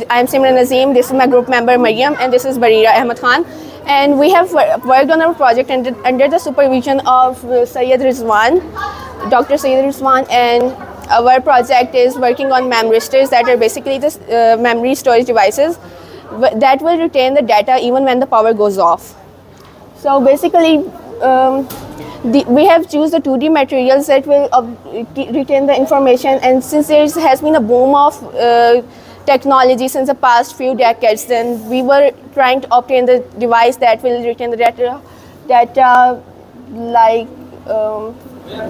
I am Simran Azim, this is my group member Maryam, and this is Barira Ahmed Khan. And we have worked on our project under the supervision of Syed Rizwan, Dr. Syed Rizwan, and our project is working on memristors, that are basically the memory storage devices that will retain the data even when the power goes off. So basically, we have chosen the 2D materials that will retain the information, and since there has been a boom of technology since the past few decades, then we were trying to obtain the device that will retain the data like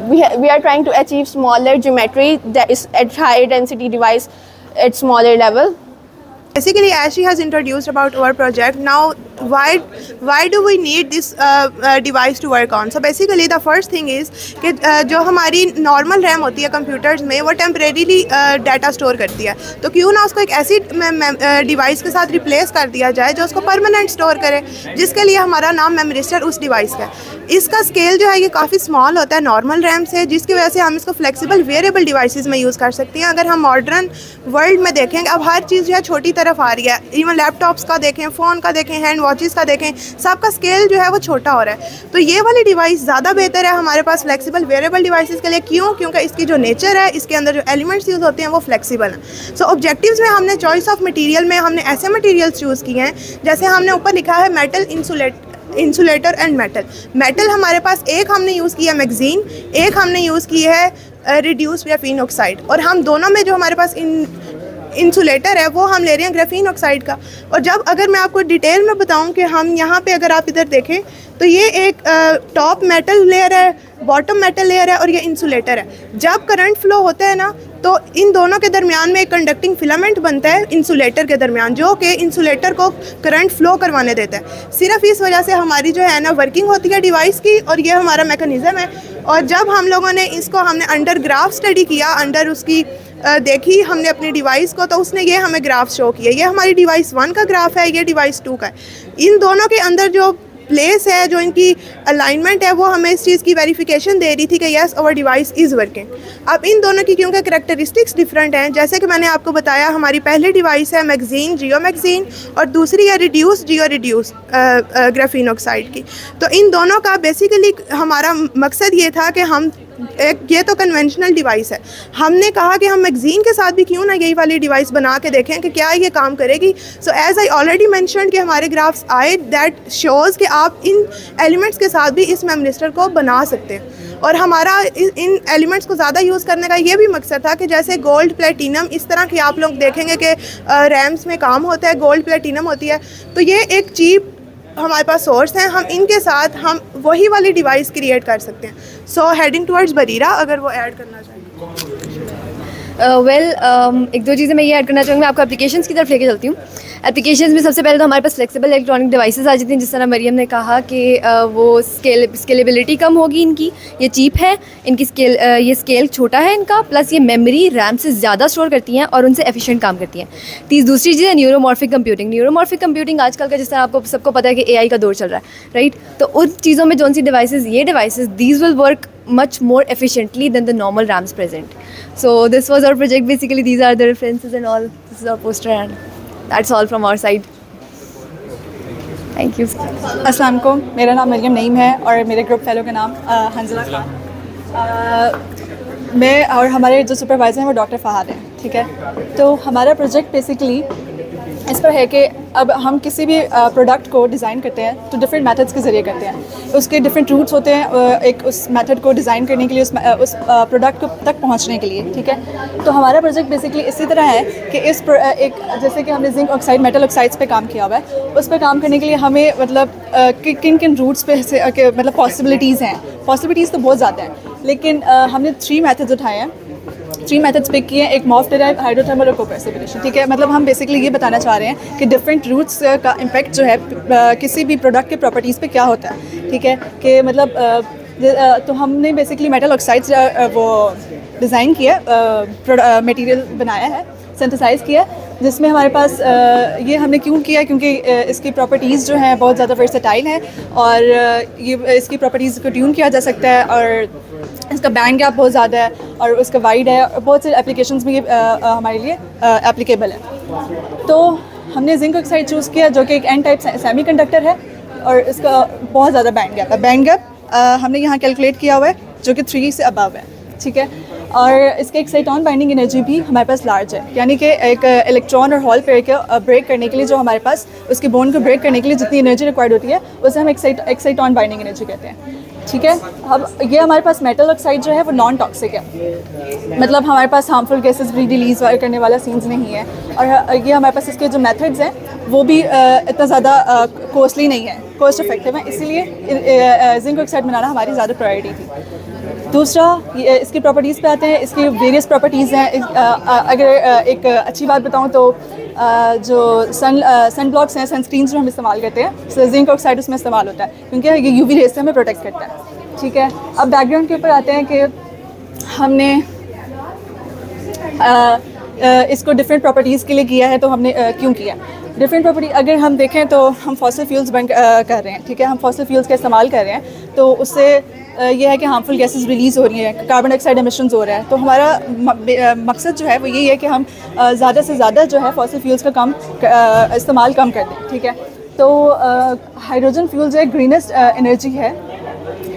we are trying to achieve smaller geometry that is at higher density device at smaller level. Basically, as she has introduced about our project, now why do we need this device to work on? So basically the first thing is कि जो हमारी normal RAM होती है computers में वो temporarily data store करती है, तो क्यों ना उसको एक ऐसी डिवाइस के साथ रिप्लेस कर दिया जाए जो उसको परमानेंट स्टोर करे, जिसके लिए हमारा नाम मेमोरिस्टर उस डिवाइस का है। इसका स्केल जो है ये काफ़ी स्मॉल होता है नॉर्मल रैम से, जिसकी वजह से हम इसको फ्लेक्सिबल वेरिएबल डिवाइसेस में यूज़ कर सकते हैं। अगर हम मॉडर्न वर्ल्ड में देखेंगे, अब हर चीज़ जो है छोटी तरफ आ रही है, इवन लैपटॉप्स का देखें, फ़ोन का देखें, हैंड वॉचेस का देखें, सबका स्केल जो है वो छोटा हो रहा है। तो ये वाली डिवाइस ज़्यादा बेहतर है हमारे पास फ्लेक्सिबल वेरिएबल डिवाइसेस के लिए। क्यों? क्योंकि इसकी जो नेचर है, इसके अंदर जो एलिमेंट्स यूज़ होते हैं वो फ्लेक्सिबल हैं। सो ऑब्जेक्टिव्स में हमने चॉइस ऑफ मटीरियल में हमने ऐसे मटीरियल्स चूज़ किए हैं, जैसे हमने ऊपर लिखा है मेटल इंसुलेटर एंड मेटल हमारे पास एक हमने यूज़ किया मैगजीन, एक हमने यूज़ की है रिड्यूस ग्राफीन ऑक्साइड, और हम दोनों में जो हमारे पास इंसुलेटर है वो हम ले रहे हैं ग्राफीन ऑक्साइड का। और जब अगर मैं आपको डिटेल में बताऊं कि हम यहाँ पे अगर आप इधर देखें तो ये एक टॉप मेटल लेयर है, बॉटम मेटल लेयर है, और ये इंसुलेटर है। जब करंट फ्लो होता है ना, तो इन दोनों के दरमियान में एक कंडक्टिंग फिलामेंट बनता है इंसुलेटर के दरमियान, जो कि इंसुलेटर को करंट फ्लो करवाने देता है। सिर्फ इस वजह से हमारी जो है ना वर्किंग होती है डिवाइस की, और ये हमारा मैकेनिज़्म है। और जब हम लोगों ने इसको हमने अंडर ग्राफ स्टडी किया, अंडर उसकी देखी हमने अपनी डिवाइस को, तो उसने ये हमें ग्राफ शो किया। ये हमारी डिवाइस 1 का ग्राफ है, ये डिवाइस 2 का है। इन दोनों के अंदर जो प्लेस है, जो इनकी अलाइनमेंट है, वो हमें इस चीज़ की वेरिफिकेशन दे रही थी कि yes our device is working. अब इन दोनों की क्योंकि करैक्टरिस्टिक्स डिफरेंट हैं, जैसे कि मैंने आपको बताया, हमारी पहली डिवाइस है मैगजीन जियो मैगजीन, और दूसरी है रिड्यूस ग्राफीन ऑक्साइड की। तो इन दोनों का बेसिकली हमारा मकसद ये था कि हम ये तो कन्वेंशनल डिवाइस है, हमने कहा कि हम मैगजीन के साथ भी क्यों ना यही वाली डिवाइस बना के देखें कि क्या ये काम करेगी। So as I already mentioned कि हमारे ग्राफ्स आए दैट शोज़ कि आप इन एलिमेंट्स के साथ भी इस मेमोरिस्टर को बना सकते हैं। और हमारा इन एलिमेंट्स को ज़्यादा यूज़ करने का ये भी मकसद था कि जैसे गोल्ड प्लेटिनम इस तरह की आप लोग देखेंगे कि रैम्स में काम होता है, गोल्ड प्लेटिनम होती है, तो ये एक चीप हमारे पास सोर्स हैं, हम इनके साथ हम वही वाली डिवाइस क्रिएट कर सकते हैं। सो हेडिंग टुवर्ड्स बरीरा, अगर वो ऐड करना चाहें। एक दो चीज़ें मैं ये ऐड करना चाहूँगी, मैं आपको एप्लीकेशंस की तरफ लेके चलती हूँ। एप्लीकेशंस में सबसे पहले तो हमारे पास फ्लेक्सिबल इलेक्ट्रॉनिक डिवाइसेस आ जाती हैं, जिस तरह मरियम ने कहा कि वो स्केलेबिलिटी कम होगी इनकी, ये चीप है, इनकी ये स्केल छोटा है इनका, प्लस ये मेमोरी रैम से ज़्यादा स्टोर करती हैं और उनसे एफिशिएंट काम करती हैं। दूसरी चीज़ है न्यूरोमॉर्फिक कंप्यूटिंग आजकल का जिस तरह आपको सबको पता है कि AI का दौर चल रहा है, राइट। तो उन चीज़ों में जो सी devices these will work much more efficiently than the normal RAMs present. So this was our project. Basically these are the references and all. This is our poster and that's all from our side. Thank you. अस्सलाम वालेकुम, मेरा नाम मरियम नईम है और मेरे group fellow का नाम हंजला खान। मैं और हमारे जो सुपरवाइज़र हैं वो डॉक्टर फ़हाद हैं, ठीक है। तो हमारा प्रोजेक्ट बेसिकली इस पर है कि अब हम किसी भी प्रोडक्ट को डिज़ाइन करते हैं तो डिफरेंट मेथड्स के ज़रिए करते हैं, उसके डिफरेंट रूट्स होते हैं एक उस मेथड को डिज़ाइन करने के लिए, उस प्रोडक्ट को तक पहुंचने के लिए, ठीक है। तो हमारा प्रोजेक्ट बेसिकली इसी तरह है कि एक जैसे कि हमने जिंक ऑक्साइड मेटल ऑक्साइड्स पे काम किया हुआ है, उस पर काम करने के लिए हमें मतलब किन किन रूट्स पे मतलब पॉसिबिलिटीज़ हैं। पॉसिबिलिटीज़ तो बहुत ज़्यादा हैं, लेकिन हमने 3 मेथड्स उठाए हैं, 3 मेथड्स पिक किए हैं, एक मॉफ डिराइव, हाइड्रोथर्मल और कोप्रेसिपिटेशन, ठीक है। मतलब हम बेसिकली ये बताना चाह रहे हैं कि डिफरेंट रूट्स का इम्पैक्ट जो है किसी भी प्रोडक्ट के प्रॉपर्टीज़ पे क्या होता है, ठीक है। कि मतलब तो हमने बेसिकली मेटल ऑक्साइड्स वो डिज़ाइन किया, मटेरियल बनाया है, सिंथेसाइज़ किया, जिसमें हमारे पास ये हमने क्यों किया, क्योंकि इसकी प्रॉपर्टीज़ जो हैं बहुत ज़्यादा वर्सेटाइल हैं और ये इसकी प्रॉपर्टीज़ को ट्यून किया जा सकता है और इसका बैंड गैप बहुत ज़्यादा है और उसका वाइड है और बहुत से एप्लीकेशंस में ये हमारे लिए एप्लीकेबल है। तो हमने जिंक ऑक्साइड चूज़ किया जो कि एक एन टाइप सेमीकंडक्टर है और इसका बहुत ज़्यादा बैंड गैप है। बैंड गैप हमने यहाँ कैलकुलेट किया हुआ है जो कि 3 से अबव है, ठीक है। और इसके एक्साइटॉन बाइंडिंग एनर्जी भी हमारे पास लार्ज है, यानी कि एक इलेक्ट्रॉन और हॉल पेयर को ब्रेक करने के लिए जो हमारे पास उसकी बॉन्ड को ब्रेक करने के लिए जितनी एनर्जी रिक्वायर्ड होती है उसे हम एक्साइटॉन बाइंडिंग एनर्जी कहते हैं, ठीक है। अब ये हमारे पास मेटल ऑक्साइड जो है वो नॉन टॉक्सिक है, मतलब हमारे पास हार्मफुल गैसेस भी रिलीज करने वाला सीन्स नहीं है। और ये हमारे पास इसके जो मेथड्स हैं वो भी इतना ज़्यादा कॉस्टली नहीं है, कॉस्ट इफेक्टिव है, इसीलिए जिंक ऑक्साइड बनाना हमारी ज़्यादा प्रायोरिटी थी। दूसरा इसकी प्रॉपर्टीज़ पे आते हैं। इसकी वेरियस प्रॉपर्टीज़ हैं। अगर एक अच्छी बात बताऊं तो जो सन ब्लॉक्स हैं, सनस्क्रीन्स जो हम इस्तेमाल करते हैं, जिंक ऑक्साइड उसमें इस्तेमाल होता है क्योंकि ये यूवी रेस से हमें प्रोटेक्ट करता है, ठीक है। अब बैकग्राउंड के ऊपर आते हैं कि हमने इसको डिफरेंट प्रॉपर्टीज़ के लिए किया है। तो हमने क्यों किया डिफरेंट प्रॉपर्टी? अगर हम देखें तो हम फॉसिल फ्यूल्स बर्न कर रहे हैं, ठीक है, हम फॉसिल फ्यूल्स का इस्तेमाल कर रहे हैं, तो उससे ये है कि हार्मफुल गैसेस रिलीज़ हो रही हैं, कार्बन डाइऑक्साइड एमिशंस हो रहा है। तो हमारा मकसद जो है वो यही है कि हम ज़्यादा से ज़्यादा जो है फॉसिल फ्यूल्स का इस्तेमाल कम कर दें, ठीक है। तो हाइड्रोजन फ्यूल जो है ग्रीनेस्ट एनर्जी है,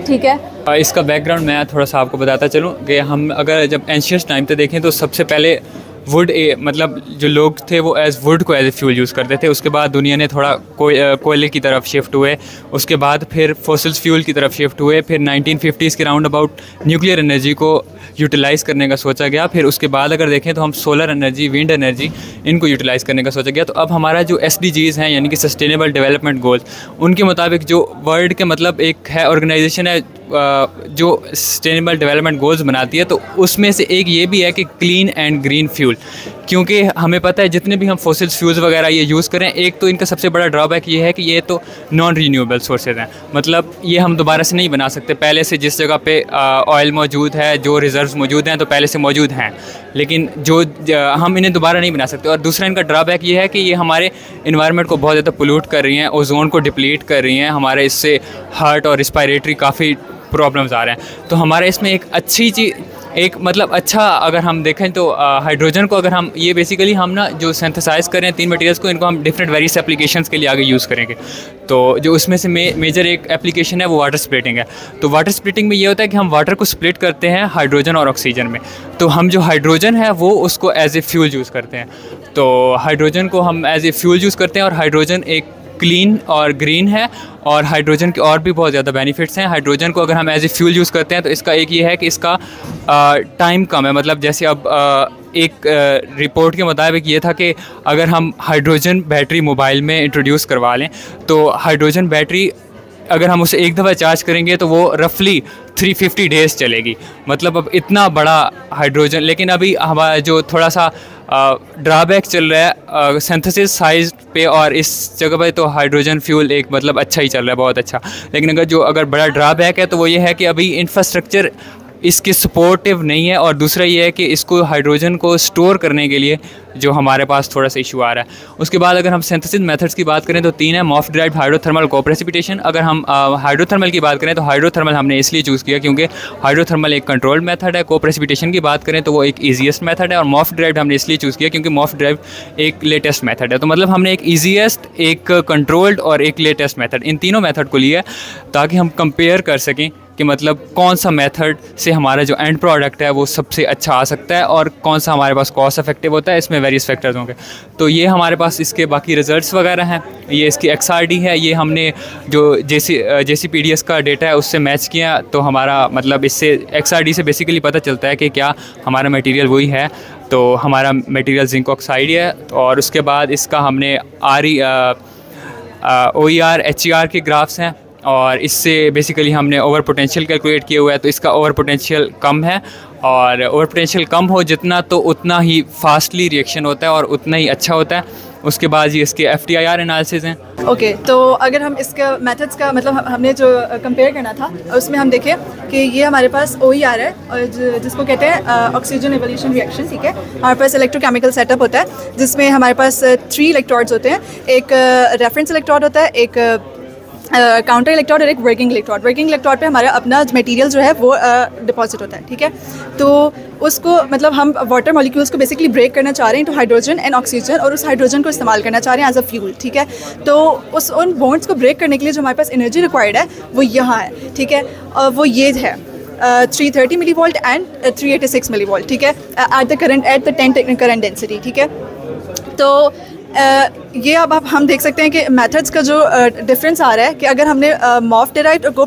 ठीक है। इसका बैकग्राउंड मैं थोड़ा सा आपको बताता चलूँ कि हम अगर जब एंशियस टाइम पे देखें तो सबसे पहले वुड मतलब जो लोग थे वो वुड को एज ए फ्यूल यूज़ करते थे। उसके बाद दुनिया ने थोड़ा कोयले की तरफ शिफ्ट हुए, उसके बाद फिर फॉसिल्स फ्यूल की तरफ शिफ्ट हुए, फिर 1950s के राउंड अबाउट न्यूक्लियर एनर्जी को यूटिलाइज़ करने का सोचा गया। फिर उसके बाद अगर देखें तो हम सोलर एनर्जी, विंड एनर्जी, इनको यूटिलाइज़ करने का सोचा गया। तो अब हमारा जो SDGs हैं यानी कि सस्टेनेबल डेवलपमेंट गोल्स, उनके मुताबिक जो वर्ल्ड के मतलब एक है ऑर्गेनाइजेशन है जो सस्टेनेबल डेवलपमेंट गोल्स बनाती है, तो उसमें से एक ये भी है कि क्लीन एंड ग्रीन फ्यूल। क्योंकि हमें पता है जितने भी हम फॉसिल फ्यूल्स वगैरह ये यूज़ करें, एक तो इनका सबसे बड़ा ड्रॉबैक ये है कि ये तो नॉन रीन्यूएबल सोर्सेज हैं, मतलब ये हम दोबारा से नहीं बना सकते। पहले से जिस जगह पे ऑयल मौजूद है, जो रिजर्व्स मौजूद हैं तो पहले से मौजूद हैं, लेकिन जो हम इन्हें दोबारा नहीं बना सकते। और दूसरा इनका ड्रॉबैक ये है कि ये हमारे इन्वायरमेंट को बहुत ज़्यादा पोल्यूट कर रही हैं, ओजोन को डिप्लीट कर रही हैं, हमारे इससे हार्ट और रिस्पायरेटरी काफ़ी प्रॉब्लम्स आ रहे हैं। तो हमारे इसमें एक अच्छी चीज़, एक मतलब अच्छा अगर हम देखें तो हाइड्रोजन को अगर हम ये बेसिकली हम ना जो सिंथेसाइज़ करें 3 मटेरियल्स को, इनको हम डिफरेंट वेरियस एप्लीकेशंस के लिए आगे यूज़ करेंगे। तो जो उसमें से मेजर एक एप्लीकेशन है वो वाटर स्प्लिटिंग है। तो वाटर स्प्लिटिंग में ये होता है कि हम वाटर को स्प्लिट करते हैं हाइड्रोजन और ऑक्सीजन में। तो हम जो हाइड्रोजन है वो उसको एज ए फ्यूल यूज़ करते हैं। तो हाइड्रोजन को हम एज ए फ्यूल यूज़ करते हैं और हाइड्रोजन एक क्लीन और ग्रीन है, और हाइड्रोजन के और भी बहुत ज़्यादा बेनिफिट्स हैं। हाइड्रोजन को अगर हम एज ए फ्यूल यूज़ करते हैं तो इसका एक ये है कि इसका टाइम कम है, मतलब जैसे अब एक रिपोर्ट के मुताबिक ये था कि अगर हम हाइड्रोजन बैटरी मोबाइल में इंट्रोड्यूस करवा लें तो हाइड्रोजन बैटरी अगर हम उसे एक दफ़ा चार्ज करेंगे तो वो रफली 350 डेज़ चलेगी। मतलब अब इतना बड़ा हाइड्रोजन, लेकिन अभी हमारा जो थोड़ा सा ड्रॉबैक चल रहा है सिंथेसिस साइज पे और इस जगह पे, तो हाइड्रोजन फ्यूल एक मतलब अच्छा ही चल रहा है, बहुत अच्छा। लेकिन अगर बड़ा ड्रॉबैक है तो वो ये है कि अभी इंफ्रास्ट्रक्चर इसके सपोर्टिव नहीं है, और दूसरा ये है कि इसको हाइड्रोजन को स्टोर करने के लिए जो हमारे पास थोड़ा सा इशू आ रहा है। उसके बाद अगर हम सिंथेसिस मेथड्स की बात करें तो 3 है, मॉफ ड्राइव्ड हाइड्रोथर्मल कोप्रेसिपिटेशन। अगर हम हाइड्रोथर्मल की बात करें तो हाइड्रोथर्मल हमने इसलिए चूज़ किया क्योंकि हाइड्रोथर्मल एक कंट्रोल्ड मेथड है। कोप्रेसिपिटेशन की बात करें तो वो एक ईजीएस्ट मेथड है, और मॉफ ड्राइव्ड हमने इसलिए चूज़ किया क्योंकि मॉफ ड्राइव्ड एक लेटेस्ट मेथड है। तो मतलब हमने एक ईजीएस्ट, एक कंट्रोल्ड और एक लेटेस्ट मेथड, इन तीनों मेथड को लिया ताकि हम कंपेयर कर सकें कि मतलब कौन सा मेथड से हमारा जो एंड प्रोडक्ट है वो सबसे अच्छा आ सकता है और कौन सा हमारे पास कॉस्ट इफेक्टिव होता है। इसमें वेरियस फैक्टर्स होंगे। तो ये हमारे पास इसके बाकी रिजल्ट्स वगैरह हैं। ये इसकी XRD है, ये हमने जो JCPDS का डेटा है उससे मैच किया, तो हमारा मतलब इससे XRD से बेसिकली पता चलता है कि क्या हमारा मटेरियल वही है। तो हमारा मटेरियल जिंक ऑक्साइड है, और उसके बाद इसका हमने OER HER के ग्राफ्स हैं, और इससे बेसिकली हमने ओवर पोटेंशियल कैलकुलेट किया हुआ है। तो इसका ओवर पोटेंशियल कम है, और ओवर पोटेंशियल कम हो जितना तो उतना ही फास्टली रिएक्शन होता है और उतना ही अच्छा होता है। उसके बाद ये इसके FTIR एनालिसिस हैं। ओके, तो अगर हम इसका मेथड्स का मतलब हमने जो कंपेयर करना था उसमें हम देखें कि ये हमारे पास OER है, और जिसको कहते हैं ऑक्सीजन एवोल्यूशन रिएक्शन, ठीक है। हमारे पास इलेक्ट्रोकेमिकल सेटअप होता है जिसमें हमारे पास 3 इलेक्ट्रोड्स होते हैं। एक रेफरेंस इलेक्ट्रोड होता है, एक काउंटर इलेक्ट्रोड और एक वर्किंग इलेक्ट्रोड। वर्किंग इलेक्ट्रोड पे हमारा अपना मटेरियल जो है वो डिपॉजिट होता है, ठीक है। तो उसको मतलब हम वाटर मॉलिक्यूल्स को बेसिकली ब्रेक करना चाह रहे हैं टू हाइड्रोजन एंड ऑक्सीजन, और उस हाइड्रोजन को इस्तेमाल करना चाह रहे हैं एज अ फ्यूल, ठीक है। तो उन बॉन्ड्स को ब्रेक करने के लिए जो हमारे पास एनर्जी रिक्वायर्ड है वो यहाँ है, ठीक है। और वो ये है 330 मिलीवोल्ट एंड 386 मिलीवोल्ट, ठीक है, एट द 10 करंट डेंसिटी, ठीक है। तो ये अब हम देख सकते हैं कि मेथड्स का जो डिफरेंस आ रहा है कि अगर हमने मॉफ डिराइव्ड और को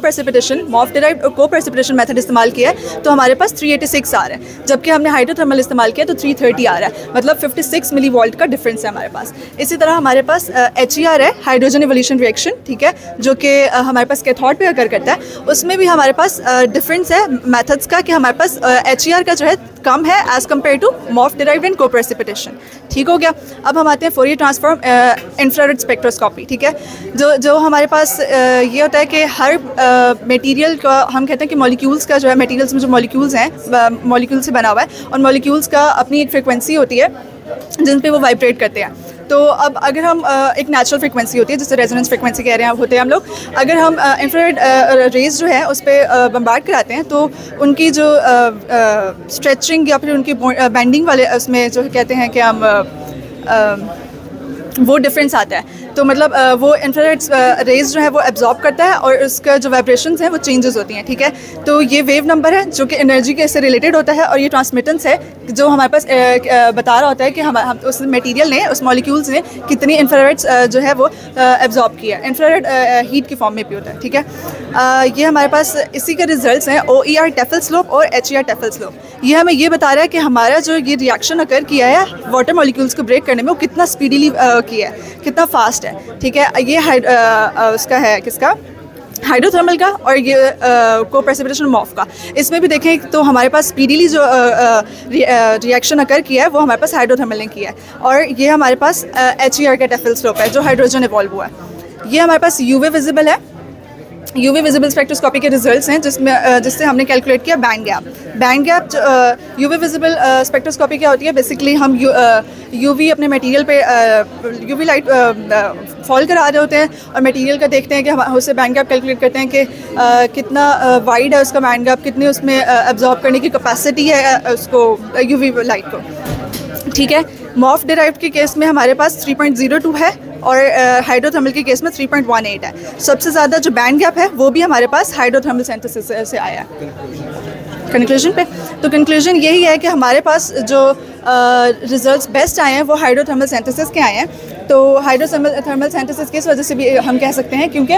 प्रेसिपिटेशन मेथड इस्तेमाल किया है तो हमारे पास 386 आ रहा है, जबकि हमने हाइड्रोथर्मल इस्तेमाल किया तो 330 आ रहा है, मतलब 56 मिलीवोल्ट का डिफरेंस है हमारे पास। इसी तरह हमारे पास HER है, हाइड्रोजन एवोल्यूशन रिएक्शन, ठीक है, जो कि हमारे पास कैथोड पे अकर करता है। उसमें भी हमारे पास डिफरेंस है मेथड्स का कि हमारे पास HER का जो है कम है as compare to MOF derived and को प्रेसिपिटेशन, ठीक हो गया। अब हम आते हैं फोरियर ट्रांसफॉर्म इंफ्रारेड स्पेक्ट्रोस्कोपी, ठीक है। जो हमारे पास ये होता है कि हर मटेरियल का हम कहते हैं कि मॉलिक्यूल्स का जो है, मटेरियल्स में जो मॉलिक्यूल्स हैं मॉलिक्यूल से बना हुआ है, और मॉलिक्यूल्स का अपनी एक फ्रिक्वेंसी होती है जिन पे वो वाइब्रेट करते हैं। तो अब अगर हम एक नेचुरल फ्रिक्वेंसी होती है जिसे रेजोनेंस फ्रिक्वेंसी कह रहे हैं होते हैं हम लोग, अगर हम इंफ्रारेड रेज जो है उस पर बम्बार्ड कराते हैं तो उनकी जो स्ट्रेचिंग या फिर उनकी बैंडिंग वाले उसमें जो कहते हैं कि हम वो डिफरेंस आता है। तो मतलब वो इंफ्रारेड रेज जो है वो एब्जॉर्ब करता है और उसका जो वाइब्रेशंस हैं वो चेंजेस होती हैं, ठीक है। तो ये वेव नंबर है जो कि एनर्जी के से रिलेटेड होता है, और ये ट्रांसमिटेंस है जो हमारे पास बता रहा होता है कि हम उस मटेरियल ने, उस मॉलिक्यूल्स ने कितनी इंफ्रारेड जो है वो एब्जॉर्ब किया है। इंफ्रारेड हीट की फॉर्म में भी होता है, ठीक है। ये हमारे पास इसी के रिजल्ट्स हैं OER टेफल स्लोप और HER टेफल स्लोप। ये हमें ये बता रहा है कि हमारा जो ये रिएक्शन अकर किया है वाटर मॉलिक्यूल्स को ब्रेक करने में वो कितना स्पीडीली किया है, कितना फास्ट है, ठीक है। ये उसका है किसका, हाइड्रोथर्मल का, और ये को प्रेसिपिटेशन मॉफ का। इसमें भी देखें तो हमारे पास स्पीडीली जो रिएक्शन अकर किया है वो हमारे पास हाइड्रोथर्मल ने किया है, और ये हमारे पास HER का टेफल स्लोप है जो हाइड्रोजन इवॉल्व हुआ है। ये हमारे पास UV विजिबल है, UV विजिबल स्पेक्ट्रोस्कोपी के रिजल्ट्स हैं जिससे हमने कैलकुलेट किया band gap. UV visible spectroscopy क्या होती है, बेसिकली हम UV अपने मटेरियल पे UV लाइट फॉल करा रहे होते हैं और मटेरियल का देखते हैं कि हम उससे बैंड गैप कैलकुलेट करते हैं कि कितना वाइड है उसका बैंड गैप, कितनी उसमें एब्जॉर्ब करने की कैपेसिटी है उसको UV लाइट को, ठीक है। मॉफ डिराइव्ड के केस में हमारे पास 3.02 है और हाइड्रोथर्मल के केस में 3.18 है। सबसे ज़्यादा जो बैंड गैप है वो भी हमारे पास हाइड्रोथर्मल सिंथेसिस से आया है। कंक्लूजन पे तो कंक्लूजन यही है कि हमारे पास जो रिजल्ट्स बेस्ट आए हैं वो हाइड्रोथर्मल सिंथेसिस के आए हैं। तो हाइड्रोथर्मल सिंथेसिस की वजह से भी हम कह सकते हैं, क्योंकि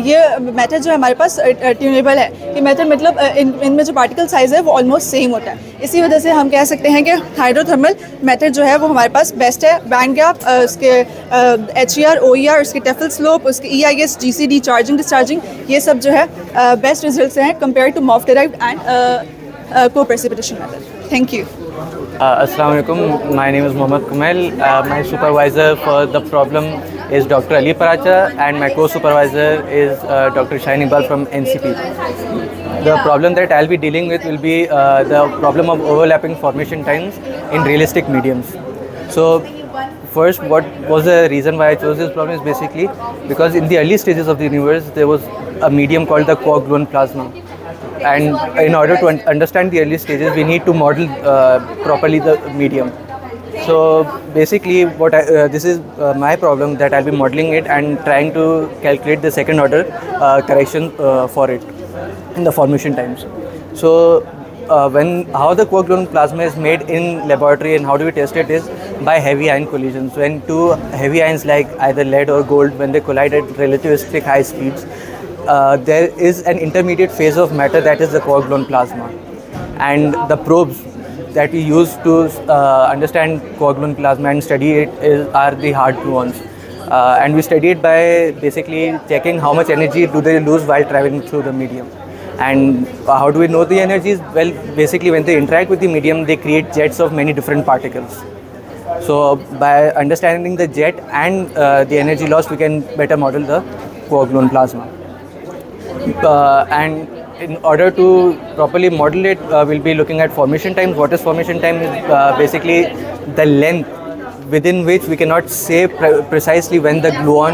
ये मेथड जो है हमारे पास ट्यूनेबल है। ये मेथड मतलब इनमें जो पार्टिकल साइज़ है वो ऑलमोस्ट सेम होता है। इसी वजह से हम कह सकते हैं कि हाइड्रोथर्मल मेथड जो है वो हमारे पास बेस्ट है। बैंड गैप, उसके HER, OER, उसके टेफल स्लोप, उसके EIS, GCD, चार्जिंग डिस्चार्जिंग, ये सब जो है बेस्ट रिजल्ट्स हैं compare to MOF derived and को precipitation method. Thank you. Assalamu alaikum. My name is Mohammad Kumail. My supervisor for the problem is Dr. Ali Paracha, and my co-supervisor is Dr. Shaheen Iqbal from NCP. The problem that I'll be dealing with will be the problem of overlapping formation times in realistic mediums. So first, what was the reason why I chose this problem is basically because in the early stages of the universe there was a medium called the quark-gluon plasma. And in order to understand the early stages, we need to model properly the medium. So basically, this is my problem that I'll be modeling it and trying to calculate the second order correction for it in the formation times. So how the quark-gluon plasma is made in laboratory and how do we test it is by heavy ion collisions. When two heavy ions like either lead or gold, when they collide at relativistic high speeds, there is an intermediate phase of matter that is the quark-gluon plasma, and the probes that we use to understand quark-gluon plasma and study it are the hard gluons, and we study it by basically checking how much energy do they lose while traveling through the medium. And how do we know the energies? Well, basically when they interact with the medium, they create jets of many different particles. So by understanding the jet and the energy loss, we can better model the quark-gluon plasma. And in order to properly model it, we'll be looking at formation times. What is formation time? Is basically the length within which we cannot say precisely when the gluon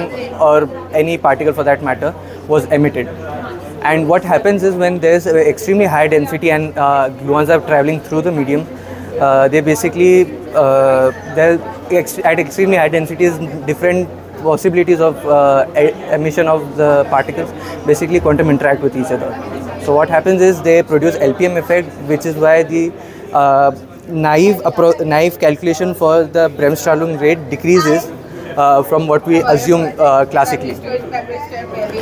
or any particle for that matter was emitted. And what happens is when there is extremely high density and gluons are traveling through the medium, they basically, at extremely high densities, different possibilities of emission of the particles, basically quantum interact with each other. So what happens is they produce LPM effect, which is why the naive calculation for the Bremsstrahlung rate decreases from what we assume classically.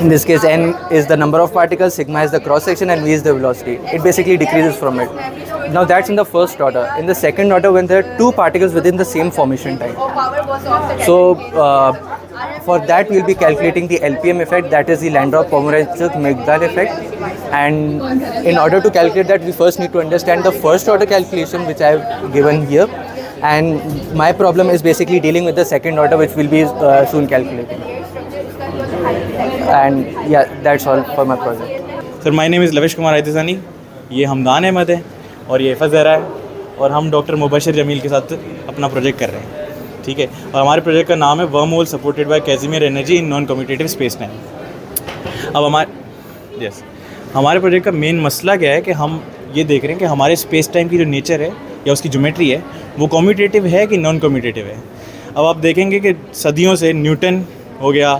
In this case, n is the number of particles, sigma is the cross section, and v is the velocity. It basically decreases from it. Now that's in the first order. In the second order, when there are two particles within the same formation time. So for that we'll be calculating the LPM effect, that is the Landau-Pomerantsev-Migdal effect. And in order to calculate that, we first need to understand the first order calculation which I have given here. And my problem is basically dealing with the second order, which we'll be soon calculating. And yeah, that's all for my project. Sir, my name is Lavish Kumar Aitisani. ये हमदान अहमद है और ये इफ़ा ज़हरा है और हम doctor Mubashir Jameel के साथ अपना प्रोजेक्ट कर रहे हैं, ठीक है। और हमारे प्रोजेक्ट का नाम है wormhole supported by Casimir energy in non commutative space time. अब हमारे प्रोजेक्ट का मेन मसला क्या है कि हम ये देख रहे हैं कि हमारे स्पेस टाइम की जो नेचर है या उसकी ज्योमेट्री है वो कम्यूटेटिव है कि नॉन कम्यूटेटिव है। अब आप देखेंगे कि सदियों से न्यूटन हो गया,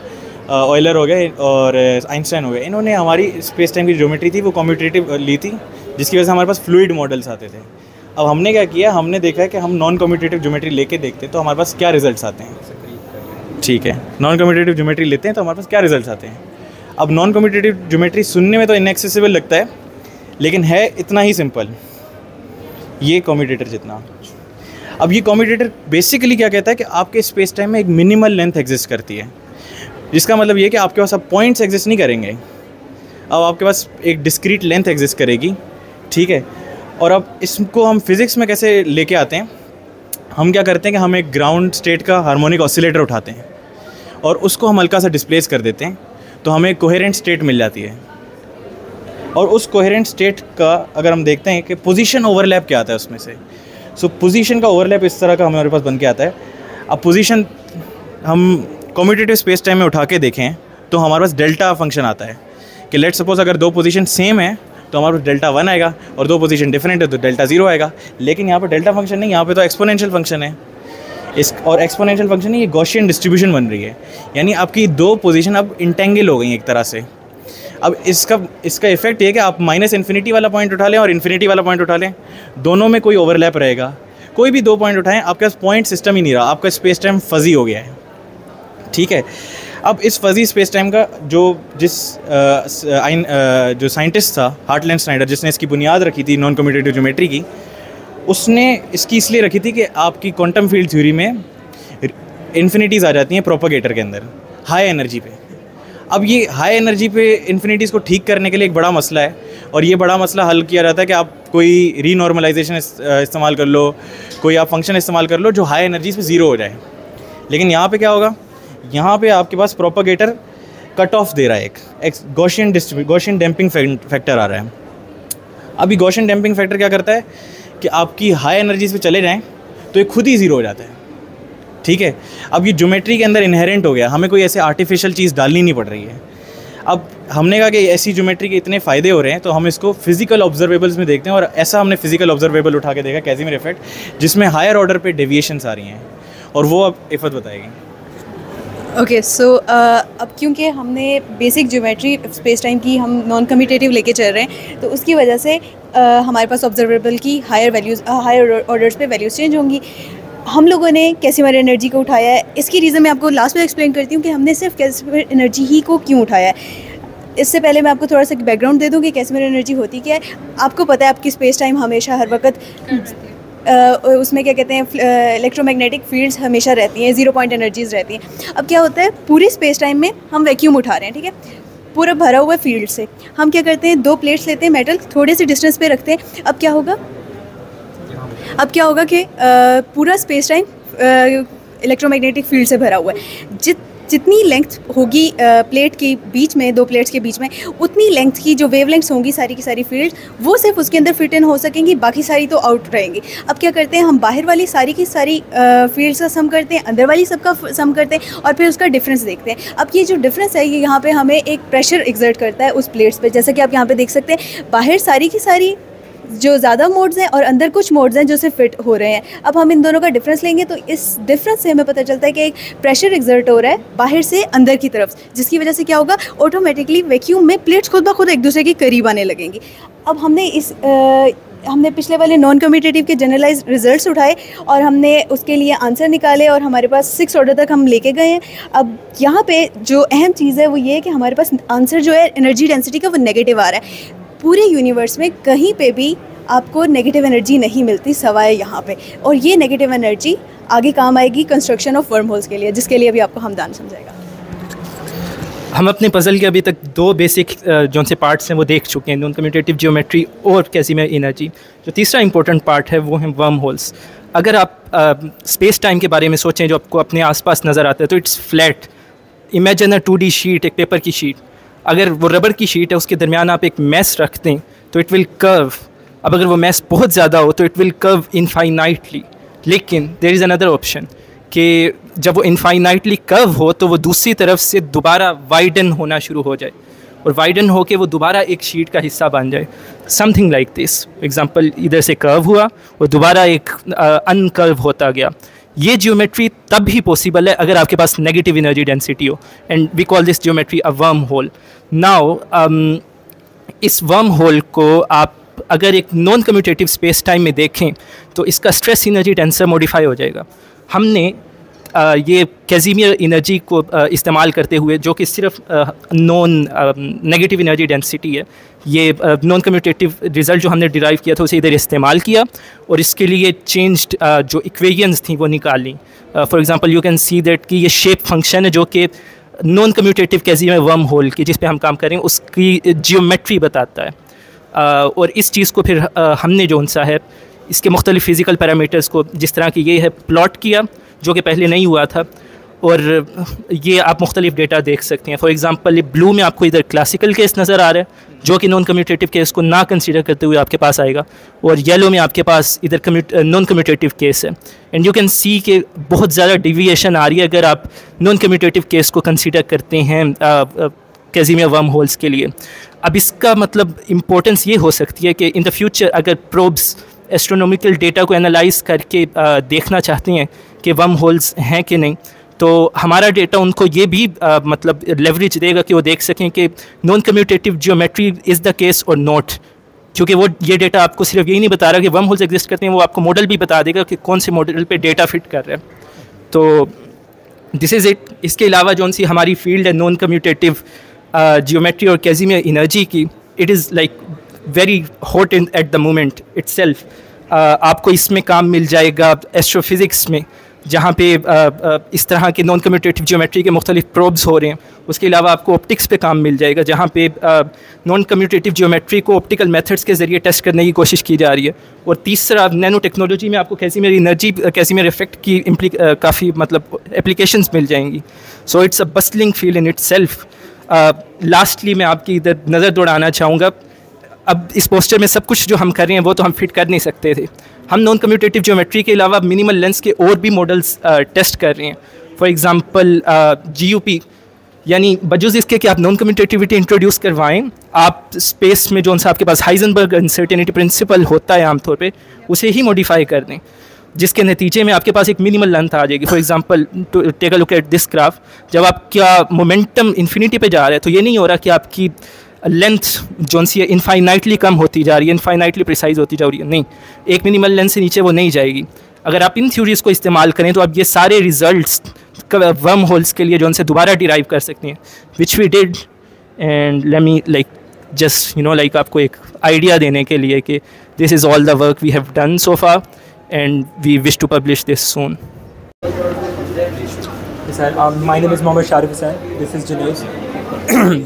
ऑयलर हो गए और आइंस्टाइन हो गए, इन्होंने हमारी स्पेस टाइम की ज्योमेट्री थी वो कम्यूटेटिव ली थी, जिसकी वजह से हमारे पास फ्लूइड मॉडल्स आते थे। अब हमने क्या किया, हमने देखा है कि हम नॉन कम्यूटेटिव ज्योमेट्री लेके देखते हैं तो हमारे पास क्या रिजल्ट्स आते हैं, ठीक है। नॉन कम्यूटेटिव ज्योमेट्री लेते हैं तो हमारे पास क्या रिजल्ट्स आते हैं। अब नॉन कम्यूटेटिव ज्योमेट्री सुनने में तो इनएक्सेसिबल लगता है, लेकिन है इतना ही सिंपल, ये कम्यूटेटर जितना। अब ये कम्यूटेटर बेसिकली क्या कहता है कि आपके स्पेस टाइम में एक मिनिमल लेंथ एग्जिस्ट करती है, जिसका मतलब ये कि आपके पास अब पॉइंट्स एग्जिस्ट नहीं करेंगे, अब आपके पास एक डिस्क्रीट लेंथ एग्जिस्ट करेगी, ठीक है। और अब इसको हम फिज़िक्स में कैसे लेके आते हैं, हम क्या करते हैं कि हम एक ग्राउंड स्टेट का हार्मोनिक ऑसिलेटर उठाते हैं और उसको हम हल्का सा डिस्प्लेस कर देते हैं, तो हमें एक कोहेरेंट स्टेट मिल जाती है। और उस कोहेरेंट स्टेट का अगर हम देखते हैं कि पोजीशन ओवरलैप क्या आता है उसमें से, सो पोजीशन का ओवरलैप इस तरह का हमारे पास बन के आता है। अब पोजीशन हम कम्यूटेटिव स्पेस टाइम में उठा के देखें तो हमारे पास डेल्टा फंक्शन आता है कि लेट सपोज अगर दो पोजीशन सेम है तो हमारे पास डेल्टा 1 आएगा और दो पोजीशन डिफरेंट है तो डेल्टा 0 आएगा। लेकिन यहाँ पर डेल्टा फंक्शन नहीं, यहाँ पे तो एक्सपोनेंशियल फंक्शन है। और एक्सपोनेंशियल फंक्शन नहीं, ये गॉसियन डिस्ट्रीब्यूशन बन रही है, यानी आपकी दो पोजीशन अब इंटेंगल हो गई एक तरह से। अब इसका इफेक्ट ये कि आप -इन्फिनिटी वाला पॉइंट उठा लें और इन्फिनिटी वाला पॉइंट उठा लें, दोनों में कोई ओवरलैप रहेगा। कोई भी दो पॉइंट उठाएं, आपके पास पॉइंट सिस्टम ही नहीं रहा, आपका स्पेस टाइम फजी हो गया है, ठीक है। अब इस फजी स्पेस टाइम का जो साइंटिस्ट था हार्टलैंड स्नाइडर, जिसने इसकी बुनियाद रखी थी नॉन कम्यूटेटिव ज्योमेट्री की, उसने इसकी इसलिए रखी थी कि आपकी क्वांटम फील्ड थ्योरी में इन्फिनिटीज़ आ जाती हैं प्रोपेगेटर के अंदर हाई एनर्जी पे। अब ये हाई एनर्जी पे इन्फिनिटीज़ को ठीक करने के लिए एक बड़ा मसला है, और ये बड़ा मसला हल किया जाता है कि आप कोई रीनॉर्मलाइजेशन इस्तेमाल कर लो, कोई आप फंक्शन इस्तेमाल कर लो जो हाई एनर्जीज पे ज़ीरो हो जाए। लेकिन यहाँ पे क्या होगा, यहाँ पे आपके पास प्रोपेगेटर कट ऑफ दे रहा है, एक गॉसियन डैम्पिंग फैक्टर आ रहा है। अभी गॉसियन डैम्पिंग फैक्टर क्या करता है कि आपकी हाई एनर्जीज पे चले जाएं तो ये खुद ही ज़ीरो हो जाता है, ठीक है। अब ये ज्योमेट्री के अंदर इनहेरेंट हो गया, हमें कोई ऐसे आर्टिफिशियल चीज़ डालनी नहीं पड़ रही है। अब हमने कहा कि ऐसी ज्योमेट्री के इतने फ़ायदे हो रहे हैं तो हम इसको फिजिकल ऑब्जर्वेबल्स में देखते हैं, और ऐसा हमने फिजिकल ऑब्जर्वेबल उठा के देखा कैसिमिर इफेक्ट, जिसमें हायर ऑर्डर पे डेविएशंस आ रही हैं, और वो अब इफ़त बताएगी। ओके सो अब क्योंकि हमने बेसिक ज्योमेट्री स्पेस टाइम की हम नॉन कम्यूटेटिव लेके चल रहे हैं, तो उसकी वजह से हमारे पास ऑब्जर्वेबल की हायर ऑर्डर्स पे वैल्यूज़ चेंज होंगी। हम लोगों ने कैसिमिर एनर्जी को उठाया है, इसकी रीज़न मैं आपको लास्ट में एक्सप्लेन करती हूँ कि हमने सिर्फ कैसिमिर एनर्जी ही को क्यों उठाया है। इससे पहले मैं आपको थोड़ा सा बैकग्राउंड दे दूँ कि कैसिमिर एनर्जी होती क्या है। आपको पता है आपकी स्पेस टाइम हमेशा हर वक्त उसमें क्या कहते हैं इलेक्ट्रोमैग्नेटिक फील्ड्स हमेशा रहती हैं, 0 पॉइंट एनर्जीज़ रहती हैं। अब क्या होता है, पूरी स्पेस टाइम में हम वैक्यूम उठा रहे हैं, ठीक है, पूरा भरा हुआ फील्ड से। हम क्या करते हैं, 2 प्लेट्स लेते हैं मेटल, थोड़े से डिस्टेंस पे रखते हैं। अब क्या होगा कि पूरा स्पेस टाइम इलेक्ट्रोमैग्नेटिक फील्ड से भरा हुआ है। जितनी लेंथ होगी प्लेट के बीच में, दो प्लेट्स के बीच में, उतनी लेंथ की जो वेवलेंथ्स होंगी सारी की सारी फील्ड वो सिर्फ उसके अंदर फिट इन हो सकेंगी, बाकी सारी तो आउट रहेंगी। अब क्या करते हैं हम, बाहर वाली सारी की सारी फील्ड्स का सम करते हैं, अंदर वाली सबका सम करते हैं और फिर उसका डिफरेंस देखते हैं। अब ये जो डिफरेंस है ये यहाँ पे हमें एक प्रेशर एग्जर्ट करता है उस प्लेट्स पे, जैसा कि आप यहाँ पे देख सकते हैं बाहर सारी की सारी जो ज़्यादा मोड्स हैं और अंदर कुछ मोड्स हैं जो से फिट हो रहे हैं। अब हम इन दोनों का डिफरेंस लेंगे तो इस डिफरेंस से हमें पता चलता है कि एक प्रेशर एग्जर्ट हो रहा है बाहर से अंदर की तरफ, जिसकी वजह से क्या होगा, ऑटोमेटिकली वैक्यूम में प्लेट्स खुद ब खुद एक दूसरे के करीब आने लगेंगी। अब हमने पिछले वाले नॉन कम्यूटेटिव के जनरलाइज रिजल्ट्स उठाए और हमने उसके लिए आंसर निकाले और हमारे पास 6 ऑर्डर तक हम लेके गए हैं। अब यहाँ पे जो अहम चीज़ है वो ये है कि हमारे पास आंसर जो है एनर्जी डेंसिटी का वो नेगेटिव आ रहा है। पूरे यूनिवर्स में कहीं पे भी आपको नेगेटिव एनर्जी नहीं मिलती सवाए यहाँ पे, और ये नेगेटिव एनर्जी आगे काम आएगी कंस्ट्रक्शन ऑफ वर्म होल्स के लिए, जिसके लिए अभी आपको हमदान समझाएगा। हम अपने पज़ल के अभी तक 2 बेसिक जो से पार्ट्स हैं वो देख चुके हैं, नॉन कम्यूटेटिव ज्योमेट्री और कैज़िमिर एनर्जी। जो तीसरा इंपॉर्टेंट पार्ट है वो है वर्म होल्स। अगर आप स्पेस टाइम के बारे में सोचें जो आपको अपने आसपास नज़र आता है तो it's flat. Imagine a 2D sheet, एक पेपर की शीट। अगर वो रबर की शीट है उसके दरमियान आप एक मैस रख दें तो इट विल कर्व। अब अगर वो मैस बहुत ज़्यादा हो तो इट विल कर्व इनफाइनाइटली। लेकिन देयर इज़ अनदर ऑप्शन कि जब वो इनफाइनाइटली कर्व हो तो वो दूसरी तरफ से दोबारा वाइडन होना शुरू हो जाए और वाइडन हो के वो दोबारा एक शीट का हिस्सा बन जाए। Something like this. एग्जांपल, इधर से कर्व हुआ और दोबारा एक अनकर्व होता गया। ये ज्योमेट्री तब ही पॉसिबल है अगर आपके पास नेगेटिव एनर्जी डेंसिटी हो, and we call this geometry a wormhole. Now इस वर्म होल को आप अगर एक नॉन कम्यूटेटिव स्पेस टाइम में देखें तो इसका स्ट्रेस एनर्जी टेंसर मॉडिफाई हो जाएगा। हमने ये कैज़िमिर एनर्जी को इस्तेमाल करते हुए, जो कि सिर्फ नॉन नेगेटिव एनर्जी डेंसिटी है, ये नॉन कम्यूटेटिव रिज़ल्ट जो हमने डिराइव किया था उसे इधर इस्तेमाल किया और इसके लिए चेंज्ड जो इक्वेशंस थी वो निकाली। For example you can see that कि ये शेप फंक्शन है जो कि नॉन कम्यूटेटिव कैज़िमिर वर्म होल की जिस पे हम काम करें उसकी जियोमेट्री बताता है। और इस चीज़ को फिर हमने जो सा है इसके मुख्तलिफ फ़िज़िकल पैरामीटर्स को, जिस तरह की ये है, प्लॉट किया जो कि पहले नहीं हुआ था, और ये आप मुख्तलिफ डेटा देख सकते हैं। फॉर एग्जांपल ब्लू में आपको इधर क्लासिकल केस नज़र आ रहा है जो कि नॉन कम्यूटेटिव केस को ना कंसीडर करते हुए आपके पास आएगा, और येलो में आपके पास इधर नॉन कम्यूटेटिव केस है। एंड यू कैन सी कि बहुत ज़्यादा डिविएशन आ रही है अगर आप नॉन कम्यूटेटिव केस को कंसीडर करते हैं कैज़िमिर वर्म होल्स के लिए। अब इसका मतलब इम्पोर्टेंस ये हो सकती है कि इन द फ्यूचर अगर प्रोब्स एस्ट्रोनॉमिकल डेटा को एनालाइज करके देखना चाहते हैं कि वर्म होल्स हैं कि नहीं, तो हमारा डेटा उनको ये भी मतलब लेवरेज देगा कि वो देख सकें कि non commutative geometry is the case और नॉट। क्योंकि वो ये डेटा आपको सिर्फ यही नहीं बता रहा कि वर्म होल्स एग्जिस्ट करते हैं, वो आपको मॉडल भी बता देगा कि कौन से मॉडल पे डेटा फिट कर रहा है। तो दिस इज़ इट। इसके अलावा जो सी हमारी फील्ड है नॉन कम्यूटेटिव जियोमेट्री और कैज़िमिर एनर्जी की, it is like very hot in at the moment itself. आपको इसमें काम मिल जाएगा एस्ट्रोफिज़िक्स में, जहाँ पे इस तरह के नॉन कम्यूटेटिव जियोमेट्री के मुख्तलिफ प्रोब्स हो रहे हैं। उसके अलावा आपको ऑप्टिक्स पे काम मिल जाएगा, जहाँ पे नॉन कम्यूटेटिव जियोमेट्री को ऑप्टिकल मेथड्स के ज़रिए टेस्ट करने की कोशिश की जा रही है। और तीसरा, नैनो टेक्नोलॉजी में आपको कैज़िमिर एनर्जी, कैज़िमिर इफेक्ट की काफ़ी मतलब एप्लीकेशंस मिल जाएंगी। So it's a bustling field in itself. Lastly मैं आपकी इधर नज़र दौड़ाना चाहूँगा, अब इस पोस्टर में सब कुछ जो हम कर रहे हैं वो तो हम फिट कर नहीं सकते थे। हम नॉन कम्यूटेटिव ज्योमेट्री के अलावा मिनिमल लेंस के और भी मॉडल्स टेस्ट कर रहे हैं। फॉर एग्जांपल GUP, यानी बजुज़ इसके कि आप नॉन कम्यूटेटिविटी इंट्रोड्यूस करवाएं, आप स्पेस में जो सा आपके पास हाइजेनबर्ग अनसर्टेनिटी प्रिंसिपल होता है आमतौर पे, उसे ही मॉडिफाई कर दें, जिसके नतीजे में आपके पास एक मिनिमल लेंथ आ जाएगी। For example take a look at this graph. जब आपका मोमेंटम इन्फिनिटी पे जा रहा है तो ये नहीं हो रहा कि आपकी लेंथ जो सी है इनफाइनाइटली कम होती जा रही है, इनफाइनाइटली प्रिसाइज होती जा रही है, नहीं, एक मिनिमल लेंथ से नीचे वो नहीं जाएगी। अगर आप इन थ्योरीज़ को इस्तेमाल करें तो आप ये सारे रिजल्ट्स वर्म होल्स के लिए जो उनसे दोबारा डिराइव कर सकते हैं, which we did. And let me like just like आपको एक आइडिया देने के लिए कि this is all the work we have done so far and we wish to publish this soon. My name is Mohammad Sharif Hussain. This is Junaid.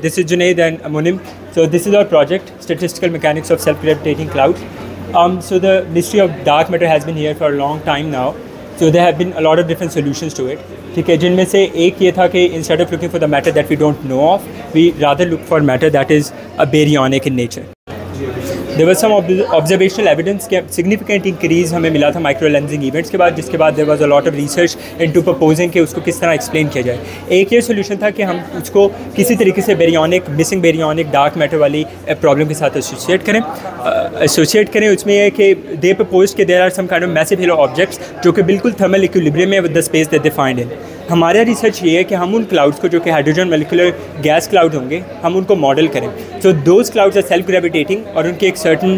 This is Junaid and Munim. So this is our project, Statistical Mechanics of Self-Gravitating Clouds. So the mystery of dark matter has been here for a long time now. So there have been a lot of different solutions to it. ठीक है, जिनमें से एक ये था कि instead of looking for the matter that we don't know of, we rather look for matter that is a baryonic in nature. There was some observational evidence के significant increase हमें मिला था माइक्रो लेंसिंग इवेंट्स के बाद, जिसके बाद there was a lot of research into proposing कि उसको किस तरह एक्सप्लेन किया जाए। एक ये सोल्यूशन था कि हम उसको किसी तरीके से baryonic, missing baryonic dark matter वाली प्रॉब्लम के साथ एसोसिएट करें। उसमें यह है कि दे प्रपोज कि there are some kind of massive halo objects जो कि बिल्कुल थर्मल इक्विलिब्रियम में with the space that they find in. हमारा रिसर्च ये है कि हम उन क्लाउड्स को जो कि हाइड्रोजन मोलिकुलर गैस क्लाउड होंगे, हम उनको मॉडल करें। So those clouds are self gravitating और उनके एक certain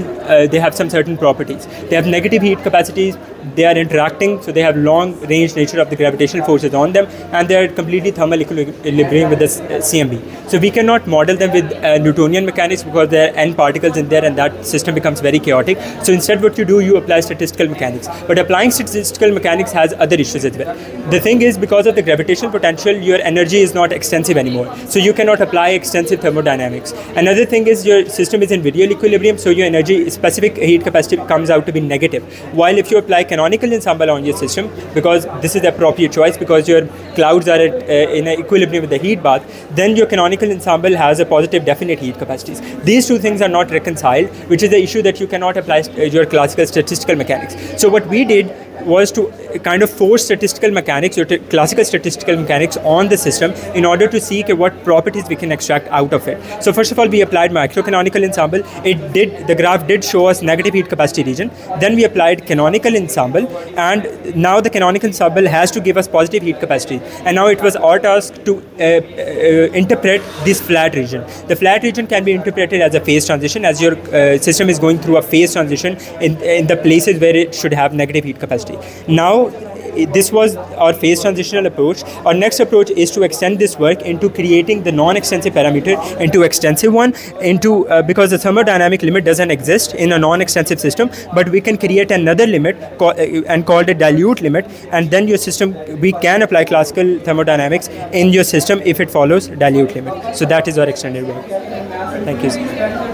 they have some certain properties, they have negative heat capacities, they are interacting, so they have long range nature of the gravitational forces on them, and they are completely thermal equilibrium with the CMB. So we cannot model them with Newtonian mechanics because there are n particles in there and that system becomes very chaotic. So instead what you do, you apply statistical mechanics. But applying statistical mechanics has other issues as well. The thing is, because of the gravitational potential, your energy is not extensive anymore, so you cannot apply extensive thermodynamics. Another thing is your system is in virial equilibrium, so your energy specific heat capacity comes out to be negative. While if you apply canonical ensemble on your system, because this is the appropriate choice because your clouds are in an equilibrium with the heat bath, then your canonical ensemble has a positive definite heat capacities. These two things are not reconciled, which is the issue that you cannot apply your classical statistical mechanics. So what we did was to kind of force statistical mechanics or classical statistical mechanics on the system in order to see what properties we can extract out of it. So first of all, we applied microcanonical ensemble. The graph did show us negative heat capacity region. Then we applied canonical ensemble, and now the canonical ensemble has to give us positive heat capacity. And now it was our task to interpret this flat region. The flat region can be interpreted as a phase transition, as your system is going through a phase transition in the places where it should have negative heat capacity. Now, this was our phase transitional approach. Our next approach is to extend this work into creating the non-extensive parameter into extensive one, because the thermodynamic limit doesn't exist in a non-extensive system, but we can create another limit and called a dilute limit, and then your system, we can apply classical thermodynamics in your system if it follows dilute limit. So that is our extended work. Thank you.